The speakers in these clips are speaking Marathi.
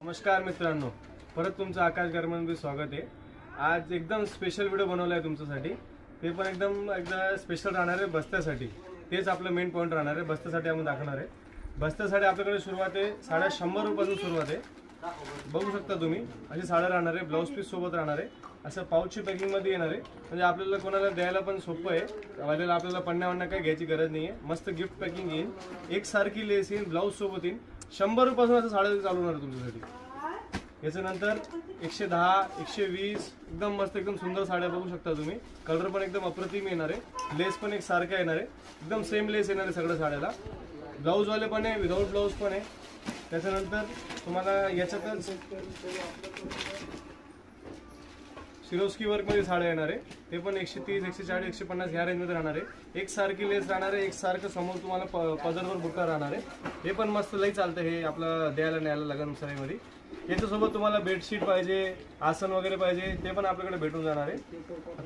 नमस्कार मित्रांनो, परत तुमचं आकाश गारमेंटमध्ये स्वागत आहे। आज एकदम स्पेशल व्हिडिओ बनवला आहे तुमच्यासाठी। ते पण एकदा स्पेशल राहणार आहे बस्त्यासाठी। तेच आपलं मेन पॉइंट राहणार आहे। बस्त्यासाठी आपण दाखवणार आहे। बस्त्यासाठी आपल्याकडे सुरुवात आहे 150 रुपयापासून सुरुवात आहे। बघू शकता तुम्ही, अशी साड्या राहणार आहे, ब्लाउज पीस सोबत राहणार आहे, असं पाऊचची पॅकिंग मध्ये येणार आहे। म्हणजे आपल्याला कोणाला द्यायला पण सोपं आहे। आपल्याला पन्न्या काही घ्यायची गरज नाही आहे। मस्त गिफ्ट पॅकिंग येईल, एक सारखी लेस येईल, ब्लाउज सोबत येईल। 100 रुपयापासून असं साड्या चालू होणार तुमच्यासाठी। याच्यानंतर 110, 120 एकदम मस्त एकदम सुंदर साड्या बघू शकता तुम्ही। कलर पण एकदम अप्रतिम येणार आहे, लेस पण एक सारखा येणार आहे, एकदम सेम लेस येणार आहे सगळ्या साड्याला। ब्लाउज वाले पण आहे, विदाउट ब्लाउज पण आहे। त्याच्यानंतर तुम्हाला याच्यातच सिरोस्की वर्क मध्ये साड्या येणार आहे। ते पण 130, 140, 150 ह्या रेंज मध्ये राहणार आहे। एक सारखी लेस राहणार आहे, एक सारखं समोर तुम्हाला पदरवर बुट्टा राहणार आहे। हे पण मस्त लई चालतं, हे आपलं द्यायला न्यायला लग्न सराईमध्ये। याच्यासोबत तुम्हाला बेडशीट पाहिजे, आसन वगैरे पाहिजे, ते पण आपल्याकडे भेटून जाणार आहे।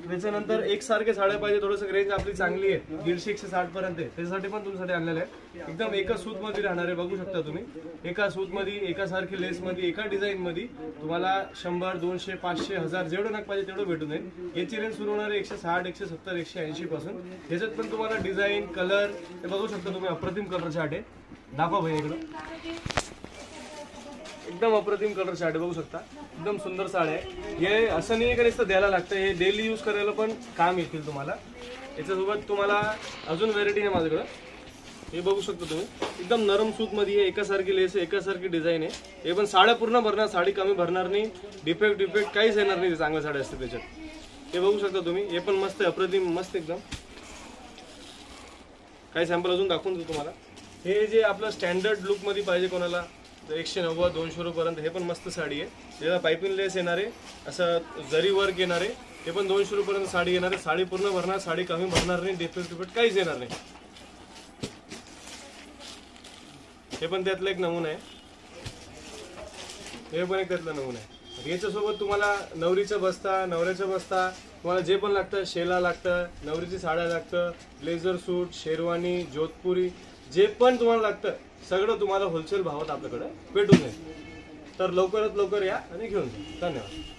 त्याच्यानंतर एक सारखे साड्या पाहिजे, थोडंसं रेंज आपली चांगली आहे, 150, 160 पर्यंत आहे, त्याच्यासाठी पण तुमच्यासाठी आणलेलं आहे। एकदम एका सूत मध्ये राहणार आहे, बघू शकता तुम्ही। एका सूत मध्ये, एका सारखी लेस मध्ये, एका डिझाईन मध्ये तुम्हाला 100, 200, 500, 1000 जेवढं नग पाहिजे तेवढं भेटून जाईल। याची रेंज सुरू होणार आहे 160, 170, 180 पासून। याच्यात पण तुम्हाला डिझाईन, कलर हे बघू शकता तुम्ही। अप्रतिम कलर चार्ट आहे, दाखवा भाई इकडं। एकदम अप्रतिम कलर चार्ट बघू शकता, एकदम सुंदर साड्या आहे। हे असं नाही का द्यायला लागतं, हे डेली यूज करायला पण काम येतील तुम्हाला। याच्यासोबत तुम्हाला अजून व्हेरायटी आहे माझ्याकडं, हे बघू शकता तुम्ही। एकदम नरम सूत मध्ये आहे, एकासारखी लेस आहे, एकासारखी डिझाईन आहे। हे पण साड्या पूर्ण भरणार, साडी कमी भरणार नाही, डिफेक्ट काहीच येणार नाही, चांगल्या साड्या असतात त्याच्यात। हे बघू शकता तुम्ही, हे पण मस्त अप्रतिम, मस्त एकदम। काही सॅम्पल अजून दाखवून देतो तुम्हाला। हे जे आपलं स्टँडर्ड लुक मध्ये पाहिजे कोणाला, 190, 200 रुपयापर्यंत हे पण मस्त साडी आहे। त्याला पायपिंग लेस येणार आहे, असं जरी वर्क येणार आहे। हे पण 200 रुपयापर्यंत साडी येणार आहे। साडी पूर्ण भरणार, साडी कमी भरणार नाही, डिफेक्ट काहीच येणार नाही। हे पण त्यातला एक नमुना आहे, हे पण एक त्यातला नमुना आहे। याच्यासोबत तुम्हाला नवरीचा बस्ता, नवऱ्याचा बस्ता, तुम्हाला जे पण लागतं, शेला लागतं, नवरीची साड्या लागतं, ब्लेझर सूट, शेरवानी, जोधपुरी, जे पण तुम्हाला लागतं सगळं तुम्हाला होलसेल भावात आपल्याकडे भेटून जाईल। तर लवकरात लवकर या आणि घेऊन जा। धन्यवाद।